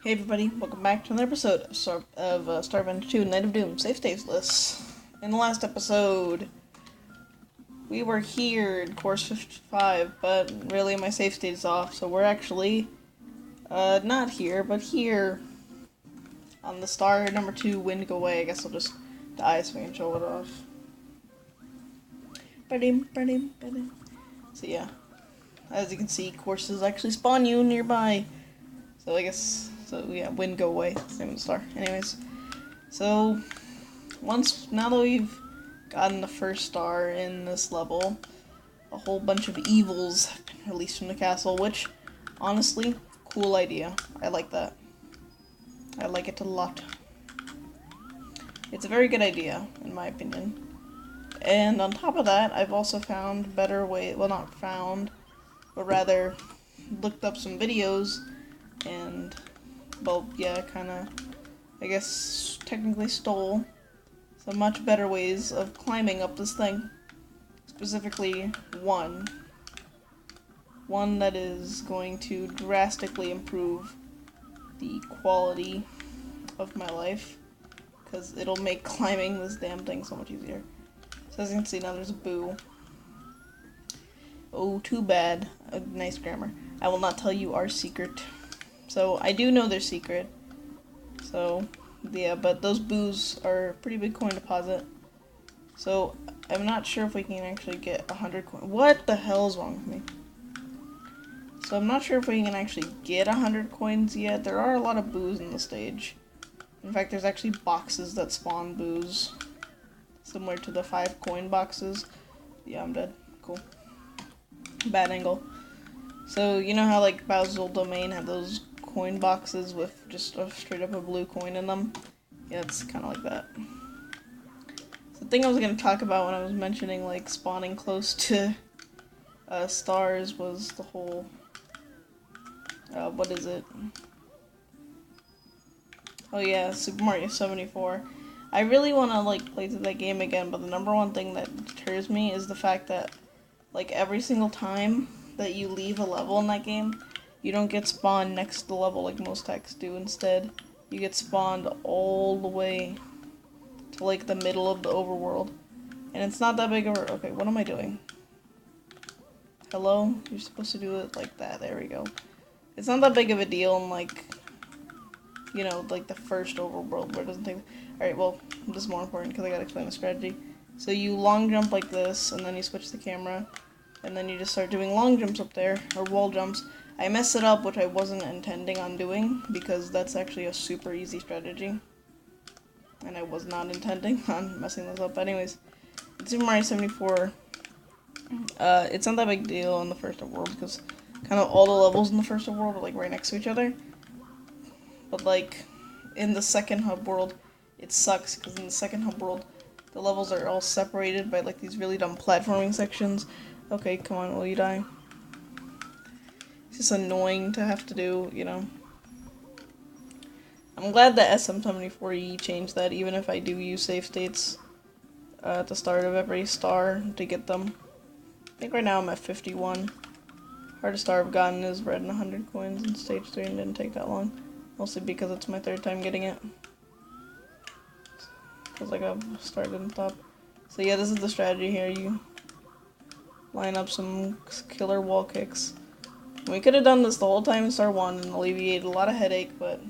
Hey everybody, welcome back to another episode of Starbound 2 Night of Doom, Savestateless. In the last episode, we were here in course 55, but really my save state is off, so we're actually, not here, but here on the star number 2, Wind Go Away. I guess I'll just die so we can show it off. So yeah, as you can see, courses actually spawn you nearby. So I guess, yeah, Wind Go Away, same as the star. Anyways, so, now that we've gotten the first star in this level, a whole bunch of evils have been released from the castle, which, honestly, cool idea. I like that. I like it a lot. It's a very good idea, in my opinion. And on top of that, I've also found better ways, well, not found, but rather looked up some videos and, well, yeah, kinda, I guess, technically stole some much better ways of climbing up this thing. Specifically, one that is going to drastically improve the quality of my life, because it'll make climbing this damn thing so much easier. So as you can see, now there's a boo. Oh, too bad. Nice grammar. I will not tell you our secret. So, I do know their secret. So, yeah, but those boos are a pretty big coin deposit. So, I'm not sure if we can actually get 100 coins. What the hell is wrong with me? So, I'm not sure if we can actually get 100 coins yet. There are a lot of boos in the stage. In fact, there's actually boxes that spawn boos. Similar to the 5 coin boxes. Yeah, I'm dead. Cool. Bad angle. So, you know how, like, Bowser's Domain had those coin boxes with just straight up a blue coin in them? Yeah, it's kind of like that. So the thing I was going to talk about when I was mentioning, like, spawning close to stars was the whole, what is it? Oh yeah, Super Mario 74. I really want to, like, play through that game again, but the number one thing that deters me is the fact that, like, every single time that you leave a level in that game, you don't get spawned next to the level like most techs do. Instead, you get spawned all the way to, like, the middle of the overworld. And it's not that big of a... Okay, what am I doing? Hello? You're supposed to do it like that. There we go. It's not that big of a deal in, like, you know, like the first overworld where it doesn't take... Alright, well, this is more important because I gotta explain the strategy. So you long jump like this, and then you switch the camera, and then you just start doing long jumps up there, or wall jumps. I mess it up, which I wasn't intending on doing, because that's actually a super easy strategy. And I was not intending on messing this up. Anyways, in Super Mario 74, it's not that big a deal in the first world, because kind of all the levels in the first world are, like, right next to each other. But, like, in the second hub world, it sucks, because in the second hub world, the levels are all separated by, like, these really dumb platforming sections. Okay, come on, will you die? It's just annoying to have to do, you know. I'm glad that SM74E changed that, even if I do use save states at the start of every star to get them. I think right now I'm at 51. Hardest star I've gotten is red and 100 coins in stage 3 and didn't take that long. Mostly because it's my 3rd time getting it. Because, like, I've started on top. So yeah, this is the strategy here. You line up some killer wall kicks. We could have done this the whole time in Star 1 and alleviated a lot of headache, but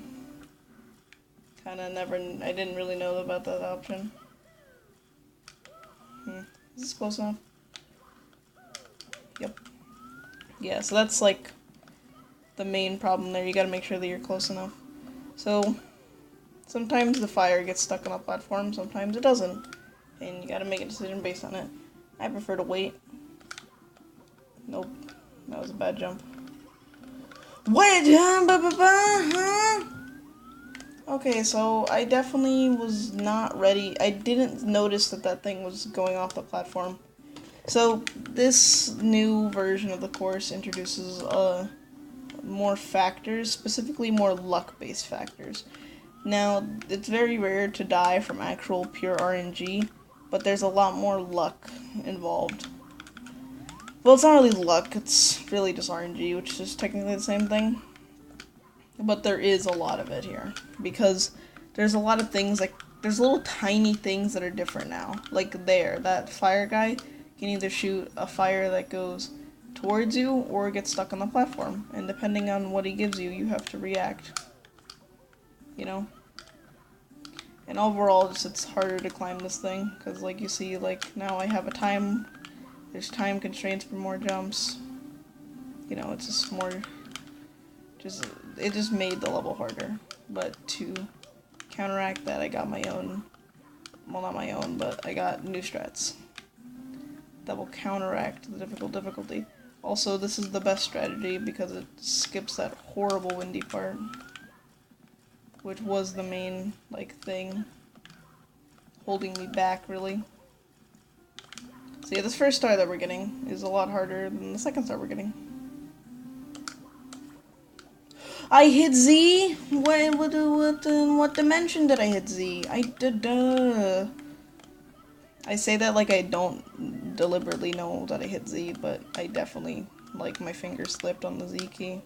I didn't really know about that option. Is this close enough? Yep. Yeah, so that's, like, the main problem there. You gotta make sure that you're close enough. So, sometimes the fire gets stuck on a platform, sometimes it doesn't. And you gotta make a decision based on it. I prefer to wait. Nope. That was a bad jump. What? Okay, so I definitely was not ready. I didn't notice that thing was going off the platform. So this new version of the course introduces more factors, specifically more luck-based factors. Now, it's very rare to die from actual pure RNG, but there's a lot more luck involved. Well, it's not really luck, it's really just RNG, which is technically the same thing. but there is a lot of it here, because there's a lot of things, like, there's little tiny things that are different now. Like that fire guy can either shoot a fire that goes towards you or get stuck on the platform, and depending on what he gives you, you have to react, you know? And overall, it's harder to climb this thing, because like you see, like, now I have there's time constraints for more jumps, you know, it's just more, it just made the level harder. But to counteract that, I got my own, well, not my own, but I got new strats that will counteract the difficulty. Also, this is the best strategy because it skips that horrible windy part, which was the main, like, thing holding me back, really. So yeah, this first star that we're getting is a lot harder than the second star we're getting. I hit Z? What dimension did I hit Z? I say that like I don't deliberately know that I hit Z, but I definitely, like, my finger slipped on the Z key.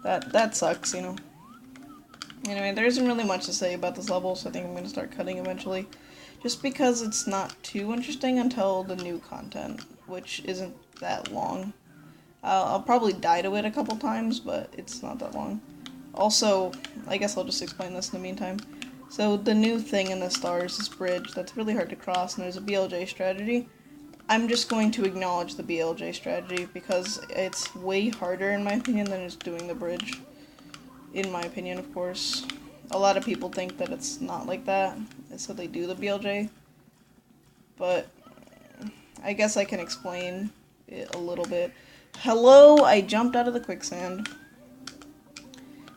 That sucks, you know. Anyway, there isn't really much to say about this level, so I think I'm going to start cutting eventually. Just because it's not too interesting until the new content, which isn't that long. I'll probably die to it a couple times, but it's not that long. Also, I guess I'll just explain this in the meantime. So the new thing in the star is this bridge that's really hard to cross, and there's a BLJ strategy. I'm just going to acknowledge the BLJ strategy because it's way harder, in my opinion, than just doing the bridge. In my opinion, of course. A lot of people think that it's not like that, so they do the BLJ. But I guess I can explain it a little bit. Hello, I jumped out of the quicksand.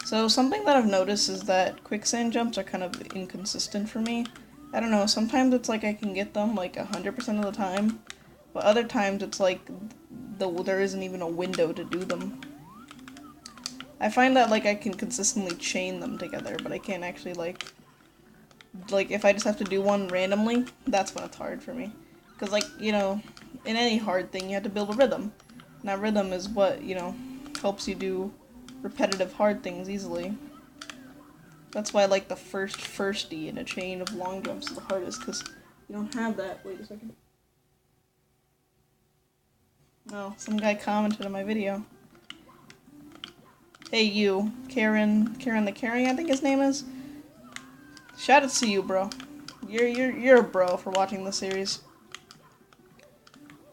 So something that I've noticed is that quicksand jumps are kind of inconsistent for me. I don't know, sometimes it's like I can get them like 100% of the time, but other times it's like there isn't even a window to do them. I find that like I can consistently chain them together, but I can't actually like if I just have to do one randomly, that's when it's hard for me. Because, like, you know, in any hard thing you have to build a rhythm. Now rhythm is what, you know, helps you do repetitive hard things easily. That's why, like, the firsty in a chain of long jumps is the hardest, because you don't have that. Wait a second. Oh, some guy commented on my video. Hey you, Karen the Caring, I think his name is. Shout out to you, bro. You're a bro for watching this series.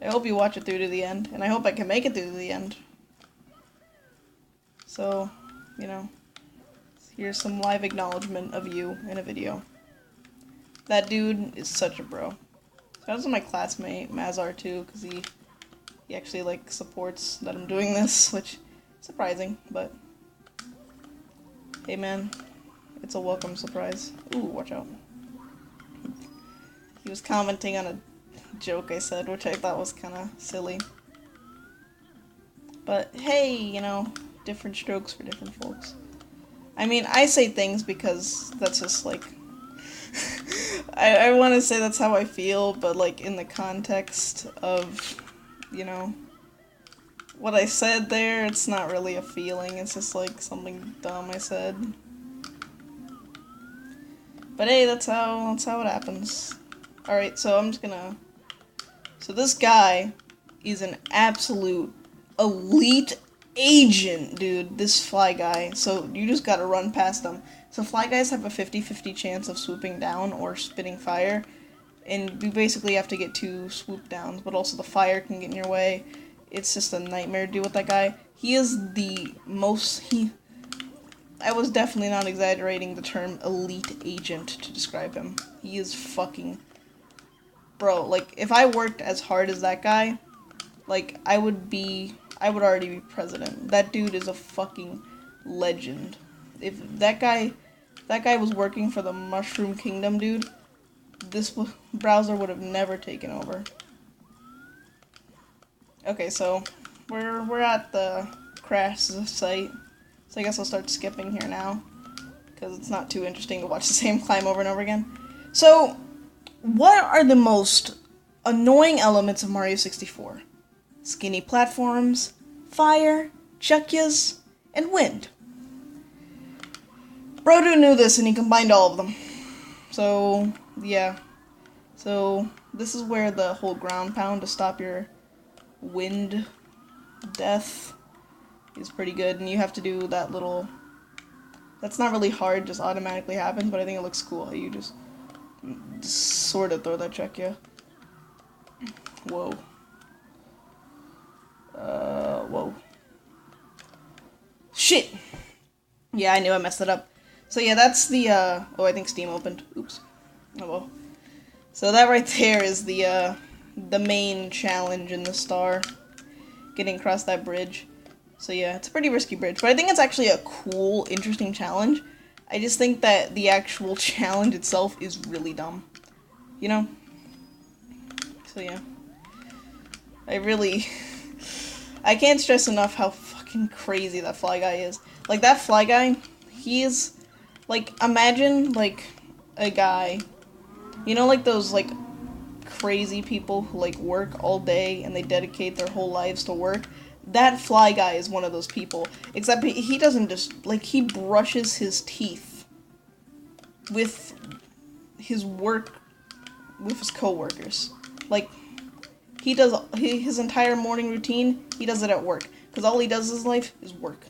I hope you watch it through to the end, and I hope I can make it through to the end. So, you know, here's some live acknowledgement of you in a video. That dude is such a bro. Shout out to my classmate, Mazar, too, because he actually, like, supports that I'm doing this, which is surprising, but hey, man, it's a welcome surprise. Ooh, watch out. He was commenting on a joke I said, which I thought was kind of silly. But hey, you know, different strokes for different folks. I mean, I say things because that's just like I want to say that's how I feel, but like in the context of, you know, what I said there, it's not really a feeling, it's just like something dumb I said. But hey, that's how it happens. Alright, so I'm just gonna... So this guy is an absolute elite agent, dude. This fly guy. So you just gotta run past them. So fly guys have a 50-50 chance of swooping down or spitting fire. And you basically have to get 2 swoop downs, but also the fire can get in your way. It's just a nightmare to deal with that guy. He is the most... I was definitely not exaggerating the term elite agent to describe him. He is fucking... Bro, like, if I worked as hard as that guy, like, I would already be president. That dude is a fucking legend. If that guy was working for the Mushroom Kingdom, dude, this browser would have never taken over. Okay, so, we're at the crash site. So I guess I'll start skipping here now, because it's not too interesting to watch the same climb over and over again. So, what are the most annoying elements of Mario 64? Skinny platforms, fire, chuckyas, and wind. Brodu knew this and he combined all of them. So, yeah. So, this is where the whole ground pound to stop your wind death is pretty good. And you have to do that little... That's not really hard, just automatically happens, but I think it looks cool. You just sort of throw that check, yeah. Whoa. Whoa. Shit! Yeah, I knew I messed it up. So yeah, that's the, oh, I think Steam opened. Oops. Oh well. So that right there is the main challenge in the star. Getting across that bridge. So yeah, it's a pretty risky bridge, but I think it's actually a cool, interesting challenge. I just think that the actual challenge itself is really dumb. You know? So yeah. I can't stress enough how fucking crazy that fly guy is. Like, that fly guy, he is, like, imagine, like, a guy, you know, like those, like, crazy people who, like, work all day and they dedicate their whole lives to work? That fly guy is one of those people. Except he doesn't just, like, he brushes his teeth with his work, with his coworkers. Like, he does his entire morning routine, he does it at work. Because all he does in his life is work.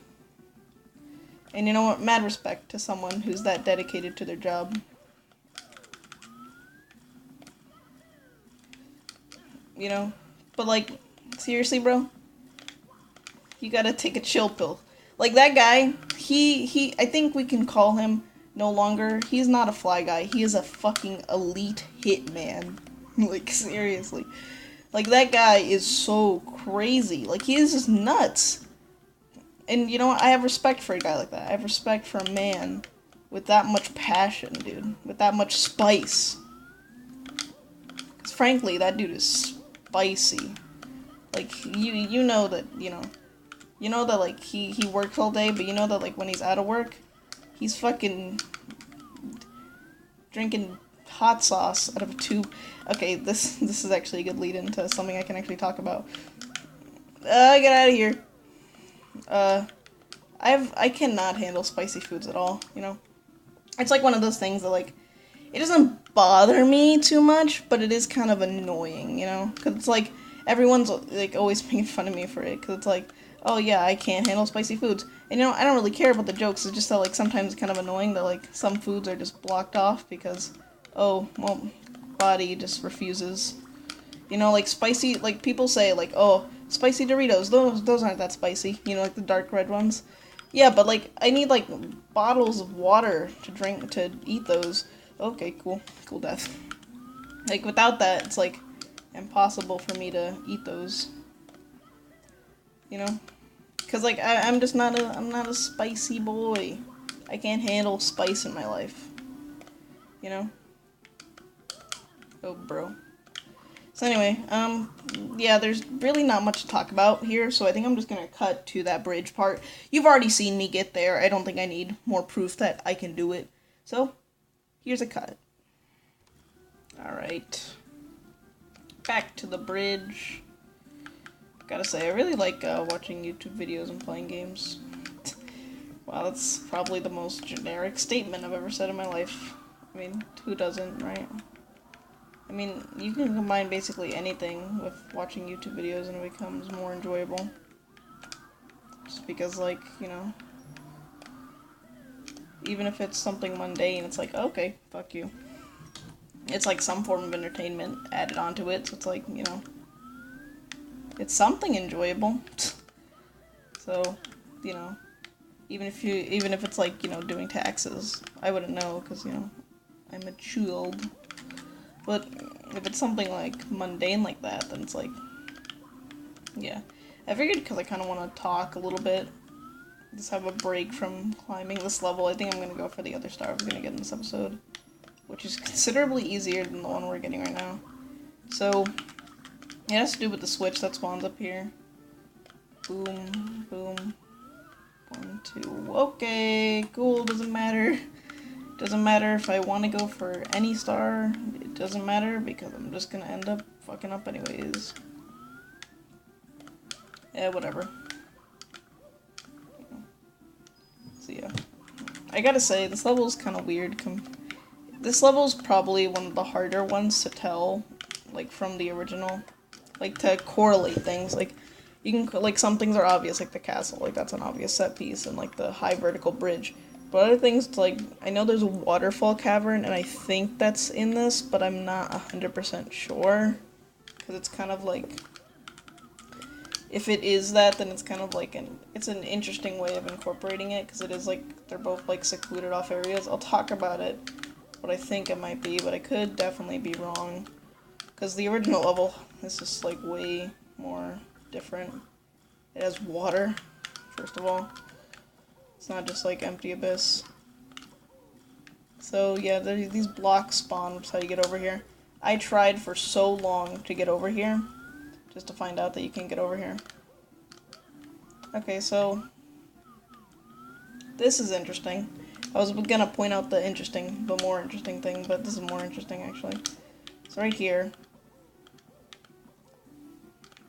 And you know what? Mad respect to someone who's that dedicated to their job. You know? But, like, seriously, bro? You gotta take a chill pill. Like, that guy, I think we can call him no longer, he's not a fly guy. He is a fucking elite hitman. Like, seriously. Like, that guy is so crazy. Like, he is just nuts. And, you know what? I have respect for a guy like that. I have respect for a man with that much passion, dude. With that much spice. Because, frankly, that dude is spicy. Like, you know that, you know that, like, he works all day, but you know that, like, when he's out of work, he's fucking drinking hot sauce out of a tube. Okay, this is actually a good lead into something I can actually talk about. Get out of here. I cannot handle spicy foods at all, you know? It's like one of those things that, like, it doesn't bother me too much, but it is kind of annoying, you know? Because it's like, everyone's, like, always making fun of me for it, because it's like, oh yeah, I can't handle spicy foods. And, you know, I don't really care about the jokes, it's just that, like, sometimes it's kind of annoying that, like, some foods are just blocked off because, oh, well, body just refuses. You know, like, spicy, like, people say, like, oh, spicy Doritos, those aren't that spicy, you know, like the dark red ones. Yeah, but, like, I need, like, bottles of water to drink, to eat those. Okay, cool. Cool death. Like, without that, it's, like, impossible for me to eat those. You know? Because, like, I'm just I'm not a spicy boy. I can't handle spice in my life. You know? Oh, bro. So anyway, yeah, there's really not much to talk about here, so I think I'm just gonna cut to that bridge part. You've already seen me get there. I don't think I need more proof that I can do it. So, here's a cut. Alright. Back to the bridge. Gotta say, I really like watching YouTube videos and playing games. Wow, that's probably the most generic statement I've ever said in my life. I mean, who doesn't, right? I mean, you can combine basically anything with watching YouTube videos and it becomes more enjoyable. Just because, like, you know, even if it's something mundane, it's like, okay, fuck you. It's like some form of entertainment added onto it, so it's like, you know, it's something enjoyable. So, you know, even if it's like, you know, doing taxes, I wouldn't know, because, you know, I'm a child. But if it's something, like, mundane like that, then it's like, yeah. I figured because I kind of want to talk a little bit, just have a break from climbing this level, I think I'm going to go for the other star we're going to get in this episode, which is considerably easier than the one we're getting right now. So, it has to do with the switch that spawns up here. Boom, boom. 1, 2, okay, cool, doesn't matter. Doesn't matter if I want to go for any star, it doesn't matter because I'm just gonna end up fucking up anyways. Yeah, whatever. So yeah. I gotta say, this level is kind of weird. This level is probably one of the harder ones to tell, like, from the original. Like, to correlate things. Like, you can, like, some things are obvious, like the castle. Like, that's an obvious set piece, and, like, the high vertical bridge. But other things, like, I know there's a waterfall cavern, and I think that's in this, but I'm not 100% sure. Because it's kind of like... If it is that, then it's kind of like it's an interesting way of incorporating it, because it is like, they're both like secluded off areas. I'll talk about it, what I think it might be, but I could definitely be wrong. Because the original level is just like way more different. It has water, first of all. It's not just like empty abyss. So yeah, these blocks spawn, which is how you get over here. I tried for so long to get over here, just to find out that you can get over here. Okay, so this is interesting. I was gonna point out the interesting, but more interesting thing, but this is more interesting actually. So right here.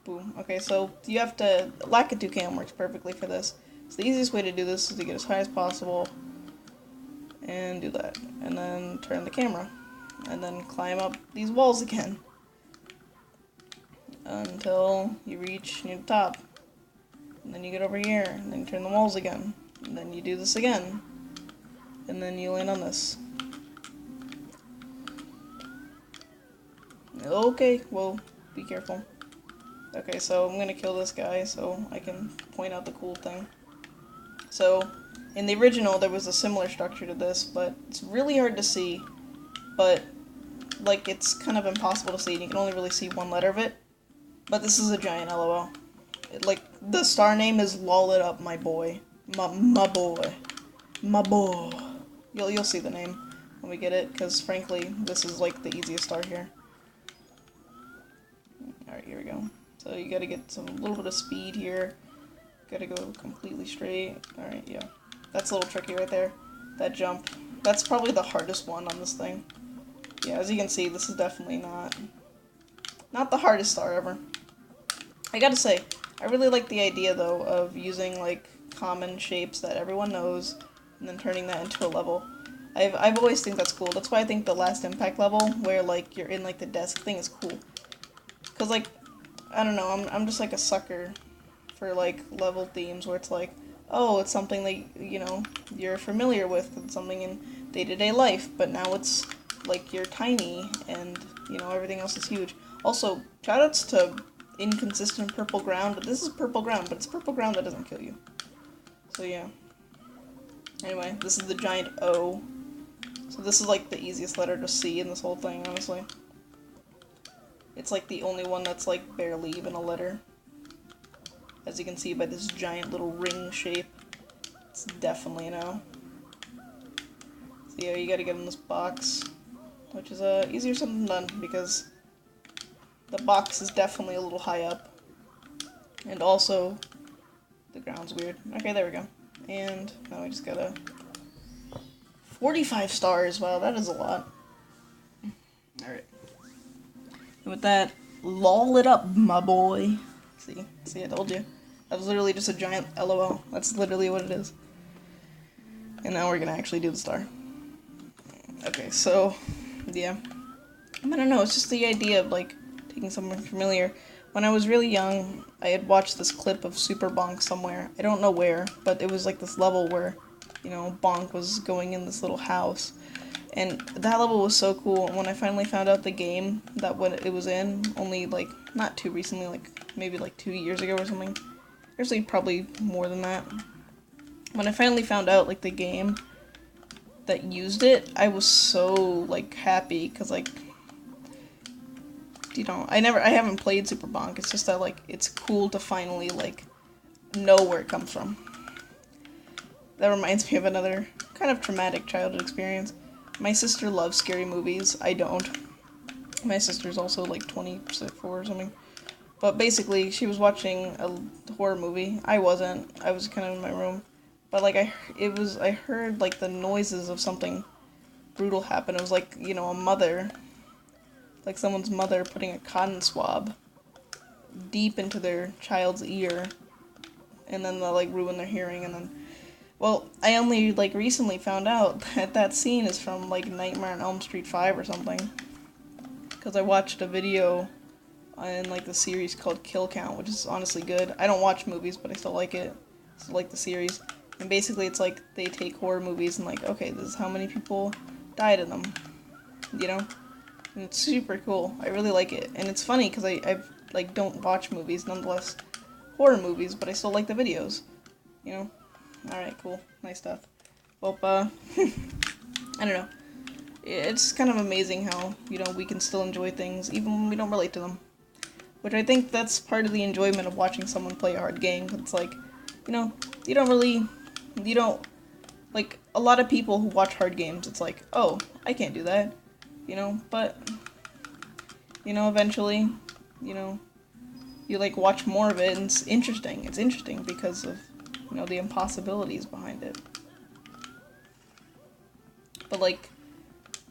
Boom. Okay, so you have to... Lakitu cam works perfectly for this. So the easiest way to do this is to get as high as possible. And do that. And then turn the camera. And then climb up these walls again. Until you reach near the top. And then you get over here. And then you turn the walls again. And then you do this again. And then you land on this. Okay, well, be careful. Okay, so I'm gonna kill this guy so I can point out the cool thing. So, in the original, there was a similar structure to this, but it's really hard to see. But, like, it's kind of impossible to see, and you can only really see one letter of it. But this is a giant LOL. Like, the star name is Lol It Up, my boy. My boy. My boy. You'll see the name when we get it, because frankly, this is like the easiest star here. Alright, here we go. So you gotta get a little bit of speed here. Gotta go completely straight. Alright, yeah. That's a little tricky right there. That jump. That's probably the hardest one on this thing. Yeah, as you can see, this is definitely not the hardest star ever. I gotta say, I really like the idea, though, of using, like, common shapes that everyone knows, and then turning that into a level. I've always think that's cool. That's why I think the Last Impact level, where, like, you're in, like, the desk thing is cool. Because, like, I don't know, I'm just, like, a sucker for, like, level themes where it's like, oh, it's something that, you know, you're familiar with, and something in day-to-day life, but now it's, like, you're tiny, and, you know, everything else is huge. Also, shoutouts to inconsistent purple ground, but this is purple ground, but it's purple ground that doesn't kill you. So, yeah. Anyway, this is the giant O. So this is, like, the easiest letter to see in this whole thing, honestly. It's, like, the only one that's, like, barely even a letter. As you can see by this giant little ring shape. It's definitely an O. So, yeah, you gotta get in this box. Which is, easier said than done, because the box is definitely a little high up. And also, the ground's weird. Okay, there we go. And now we just gotta... 45 stars, wow, that is a lot. Alright. With that, lol it up, my boy. See, I told you. That was literally just a giant LOL. That's literally what it is. And now we're gonna actually do the star. Okay, so, yeah. I don't know, it's just the idea of, like, taking something familiar. When I was really young, I had watched this clip of Super Bonk somewhere. I don't know where, but it was like this level where, you know, Bonk was going in this little house. And that level was so cool, and when I finally found out the game that when it was in, only, like, not too recently, like, maybe, like, 2 years ago or something. Actually, probably more than that. When I finally found out, like, the game that used it, I was so, like, happy, because, like, you know, I haven't played Super Bonk, it's just that, like, it's cool to finally, like, know where it comes from. That reminds me of another kind of traumatic childhood experience. My sister loves scary movies. I don't. My sister's also like 24 or something. But basically, she was watching a horror movie. I wasn't. I was kind of in my room. But like I heard like the noises of something brutal happen. It was like, you know, a mother, like someone's mother putting a cotton swab deep into their child's ear, and then they'll like ruin their hearing, and then Well, I only, like, recently found out that that scene is from, like, Nightmare on Elm Street 5 or something. Because I watched a video in, like, the series called Kill Count, which is honestly good. I don't watch movies, but I still like it. I still like the series. And basically it's like they take horror movies and, like, okay, this is how many people died in them. You know? And it's super cool. I really like it. And it's funny because I like, don't watch movies, nonetheless. Horror movies, but I still like the videos. You know? Alright, cool. Nice stuff. Well, I don't know. It's kind of amazing how, you know, we can still enjoy things even when we don't relate to them. Which I think that's part of the enjoyment of watching someone play a hard game. It's like, you know, you don't, like, a lot of people who watch hard games, it's like, oh, I can't do that. You know, but, you know, eventually, you know, you, like, watch more of it and it's interesting. It's interesting because of, you know, the impossibilities behind it. But, like,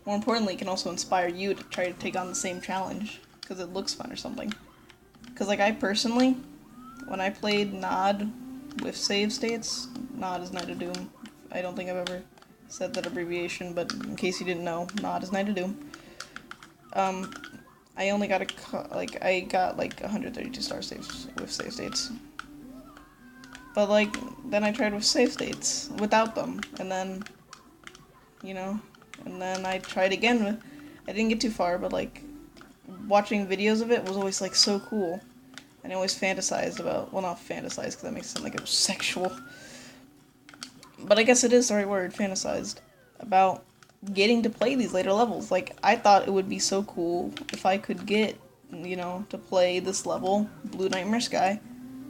more importantly, it can also inspire you to try to take on the same challenge because it looks fun or something. Because, like, I personally, when I played Nod with save states, Nod is Night of Doom. I don't think I've ever said that abbreviation, but in case you didn't know, Nod is Night of Doom. I only got I got like 132 star saves with save states. But, like, then I tried with save states without them, and then, you know, and then I tried again with, I didn't get too far, but, like, watching videos of it was always, like, so cool. And I always fantasized about, well, not fantasized, because that makes it sound like it was sexual. But I guess it is the right word, fantasized. About getting to play these later levels. Like, I thought it would be so cool if I could get, you know, to play this level, Blue Nightmare Sky,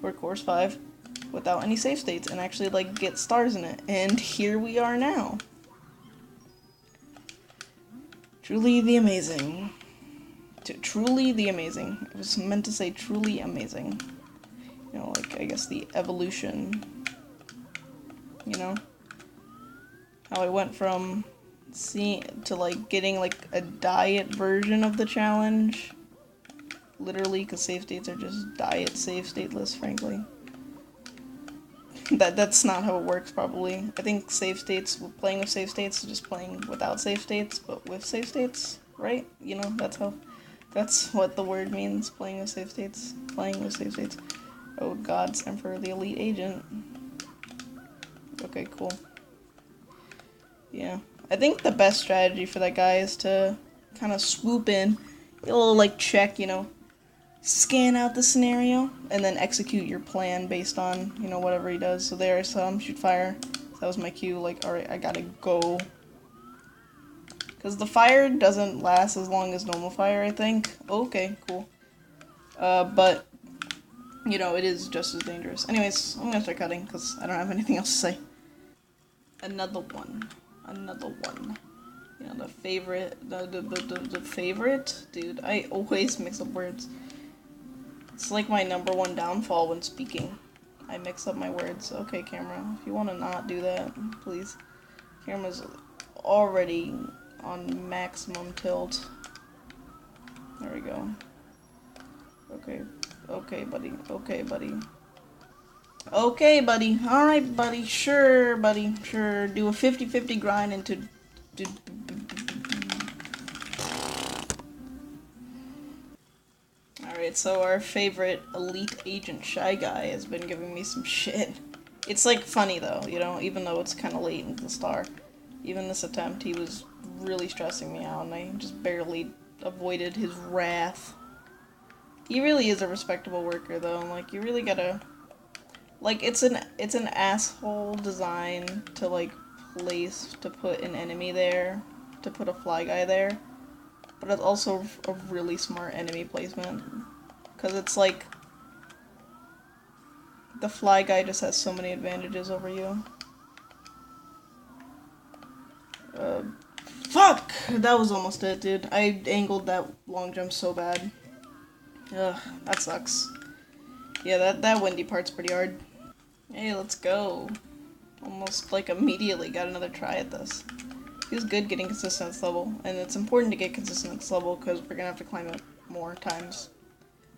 or Course 5, without any save states, and actually, like, get stars in it. And here we are now. Truly the amazing. Truly the amazing. It was meant to say truly amazing. You know, like, I guess the evolution. You know? How I went from to, like, getting, like, a diet version of the challenge. Literally, because save states are just diet save stateless, frankly. That's not how it works, probably. I think save states, playing with save states is just playing without save states, but with save states, right? You know, that's what the word means, playing with save states. Playing with save states. Oh, God's Emperor, the Elite Agent. Okay, cool. Yeah. I think the best strategy for that guy is to kind of swoop in, get a little, like, check, you know, scan out the scenario, and then execute your plan based on, you know, whatever he does. So there I saw him shoot fire. That was my cue, like, alright, I gotta go. Because the fire doesn't last as long as normal fire, I think. Okay, cool. But, you know, it is just as dangerous. Anyways, I'm gonna start cutting, because I don't have anything else to say. Another one. You know, the favorite, the favorite? Dude, I always mix up words. It's like my #1 downfall when speaking. I mix up my words. Okay, camera, if you want to not do that, please. Camera's already on maximum tilt. There we go. Okay, buddy. Okay, buddy. Alright, buddy. Sure, buddy. Sure. Do a 50-50 grind into... Alright, so our favorite elite agent Shy Guy has been giving me some shit. It's, like, funny, though, you know, even though it's kind of late into the star. Even this attempt, he was really stressing me out, and I just barely avoided his wrath. He really is a respectable worker, though, and, like, you really gotta... Like, it's an asshole design to, like, place, to put an enemy there, to put a fly guy there, but it's also a really smart enemy placement, because it's, like, the fly guy just has so many advantages over you. Fuck! That was almost it, dude. I angled that long jump so bad. Ugh, that sucks. Yeah, that windy part's pretty hard. Hey, let's go. Almost, like, immediately got another try at this. Feels good getting consistent at this level, and it's important to get consistent at this level because we're gonna have to climb it more times.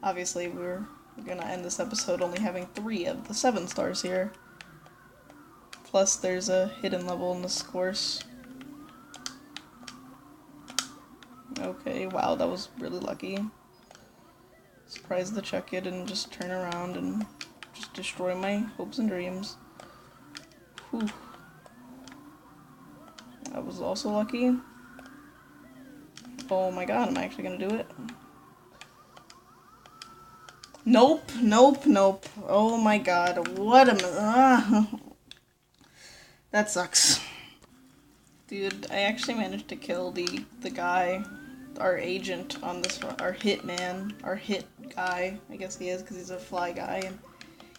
Obviously, we're gonna end this episode only having 3 of the 7 stars here. Plus, there's a hidden level in this course. Okay, wow, that was really lucky. Surprised the Chuck Kid didn't just turn around and just destroy my hopes and dreams. Whew. That was also lucky. Oh my god, am I actually gonna do it? Nope, nope, nope. Oh my god, what that sucks. Dude, I actually managed to kill the guy, our agent on this, our hitman, our hit guy. I guess he is, because he's a fly guy, and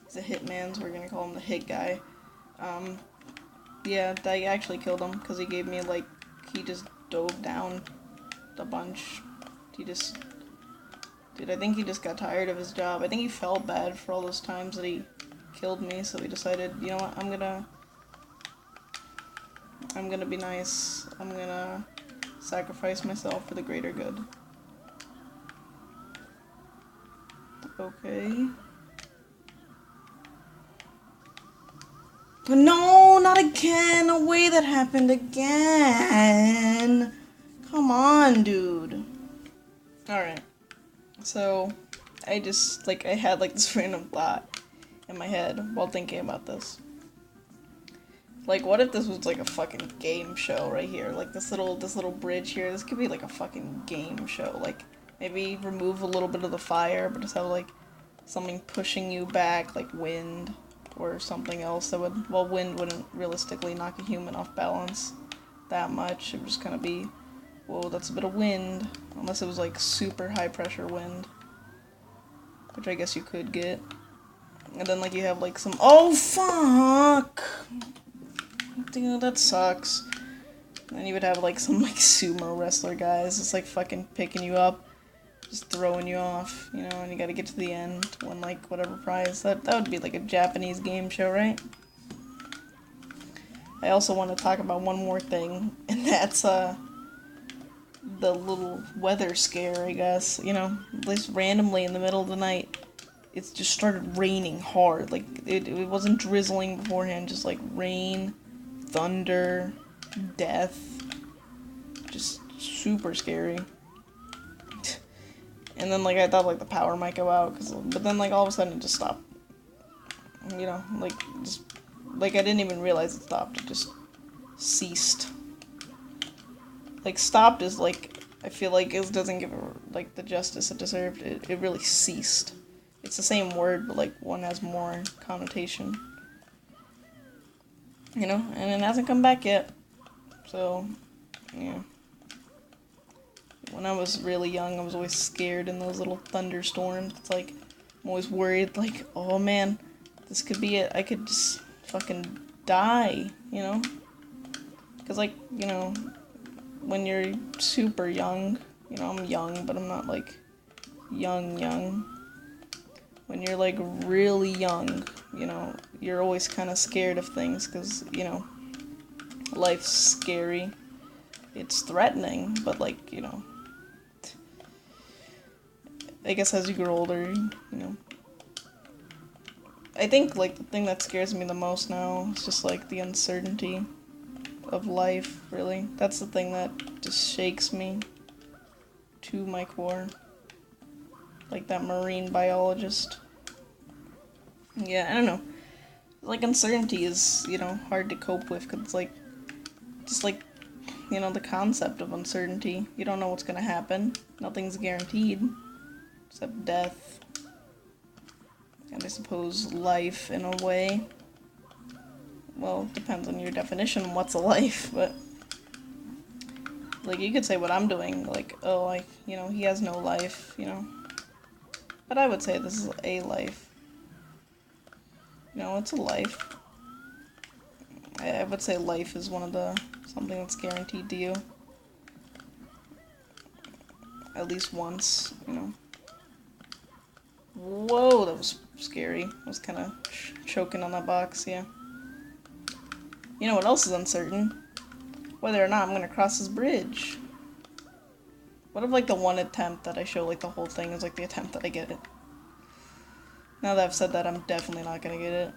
he's a hitman, so we're gonna call him the hit guy. Yeah, I actually killed him, because he gave me, like, he just dove down a bunch. He just, dude, I think he just got tired of his job. I think he felt bad for all those times that he killed me, so he decided, you know what, I'm gonna be nice. I'm gonna sacrifice myself for the greater good. Okay. But no, not again! No way that happened again! Come on, dude. Alright. So, I just, like, I had, like, this random thought in my head while thinking about this. Like, what if this was, like, a fucking game show right here? Like, this little bridge here, this could be, like, a fucking game show. Like, maybe remove a little bit of the fire, but just have, like, something pushing you back, like wind, or something else that would, well, wind wouldn't realistically knock a human off balance that much. It would just kind of be, whoa, that's a bit of wind. Unless it was, like, super high pressure wind. Which I guess you could get. And then, like, you have, like, some, oh, fuck! Dude, that sucks. And then you would have, like, some, like, sumo wrestler guys just, like, fucking picking you up, just throwing you off, you know, and you gotta get to the end to win, like, whatever prize. That would be, like, a Japanese game show, right? I also want to talk about one more thing, and that's, the little weather scare, I guess. You know, just randomly in the middle of the night, it just started raining hard. Like, it wasn't drizzling beforehand, just, like, rain, thunder, death, just super scary. And then, like, I thought, like, the power might go out, but then, like, all of a sudden it just stopped. You know, like, just, like, I didn't even realize it stopped. It just ceased. Like, stopped is, like, I feel like it doesn't give it, like, the justice it deserved. It really ceased. It's the same word, but, like, one has more connotation. You know, and it hasn't come back yet. So, yeah. When I was really young, I was always scared in those little thunderstorms. It's like, I'm always worried, like, oh man, this could be it. I could just fucking die, you know? Because, like, you know, when you're super young, you know, I'm young, but I'm not, like, young. When you're, like, really young, you know, you're always kind of scared of things because, you know, life's scary. It's threatening, but, like, you know, I guess as you grow older, you know, I think, like, the thing that scares me the most now is just, like, the uncertainty of life, really. That's the thing that just shakes me to my core. Like that marine biologist. Yeah, I don't know. Like, uncertainty is, you know, hard to cope with, because it's, like, just, like, you know, the concept of uncertainty. You don't know what's gonna happen. Nothing's guaranteed. Except death. And I suppose life, in a way. Well, it depends on your definition of what's a life, but... Like, you could say what I'm doing, like, oh, like, you know, he has no life, you know. But I would say this is a life. You know, it's a life. I would say life is one of the... something that's guaranteed to you. At least once, you know. Whoa, that was scary. I was kind of choking on that box, yeah. You know what else is uncertain? Whether or not I'm going to cross this bridge. What if, like, the one attempt that I show, like, the whole thing is, like, the attempt that I get it? Now that I've said that, I'm definitely not going to get it.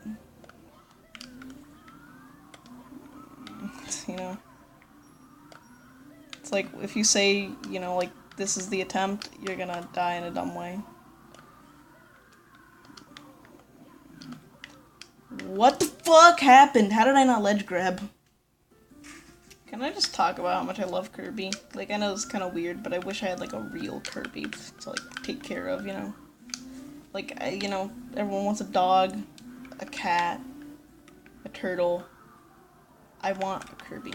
you know? It's like, if you say, you know, like, this is the attempt, you're gonna die in a dumb way. What the fuck happened? How did I not ledge grab? Can I just talk about how much I love Kirby? Like, I know it's kind of weird, but I wish I had, like, a real Kirby to, like, take care of, you know? Like, you know, everyone wants a dog, a cat, a turtle. I want a Kirby.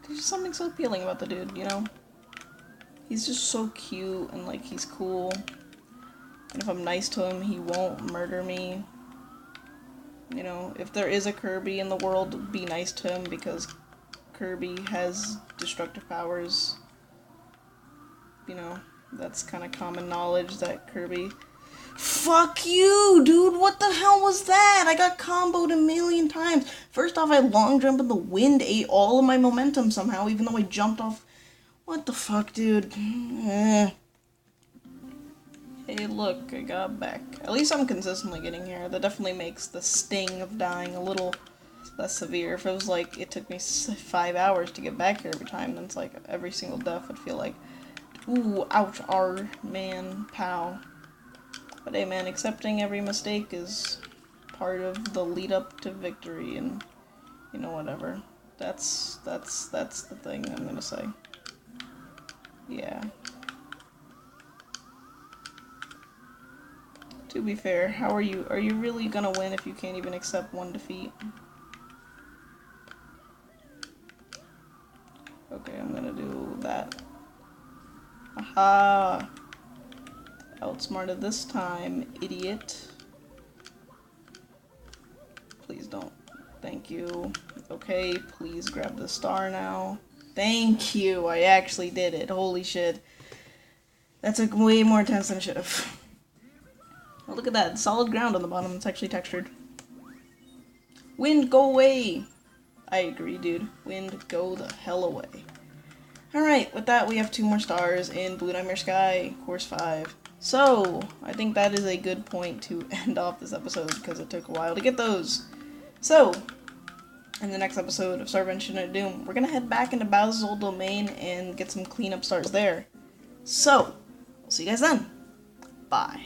There's just something so appealing about the dude, you know? He's just so cute, and, like, he's cool. And if I'm nice to him, he won't murder me. You know, if there is a Kirby in the world, be nice to him, because Kirby has destructive powers. You know, that's kind of common knowledge that Kirby... Fuck you, dude! What the hell was that? I got comboed a million times. First off, I long jump and the wind ate all of my momentum somehow, even though I jumped off... What the fuck, dude? Hey, look, I got back. At least I'm consistently getting here. That definitely makes the sting of dying a little less severe. If it was like, it took me 5 hours to get back here every time, then it's like every single death I'd feel like, ooh, ouch, R, man, pow. But hey man, accepting every mistake is part of the lead up to victory, and, you know, whatever. That's the thing I'm gonna say. Yeah. To be fair, are you really gonna win if you can't even accept one defeat? Okay, I'm gonna do that. Aha! Outsmarted this time, idiot. Please don't. Thank you. Okay, please grab the star now. Thank you! I actually did it. Holy shit. That took way more intense than it should have. Oh, look at that. Solid ground on the bottom. It's actually textured. Wind, go away! I agree, dude. Wind, go the hell away. Alright, with that, we have 2 more stars in Blue Nightmare Sky, Course 5. So, I think that is a good point to end off this episode, because it took a while to get those. So, in the next episode of Starvention and Doom, we're gonna head back into Bowser's Old Domain and get some cleanup stars there. So, we'll see you guys then. Bye.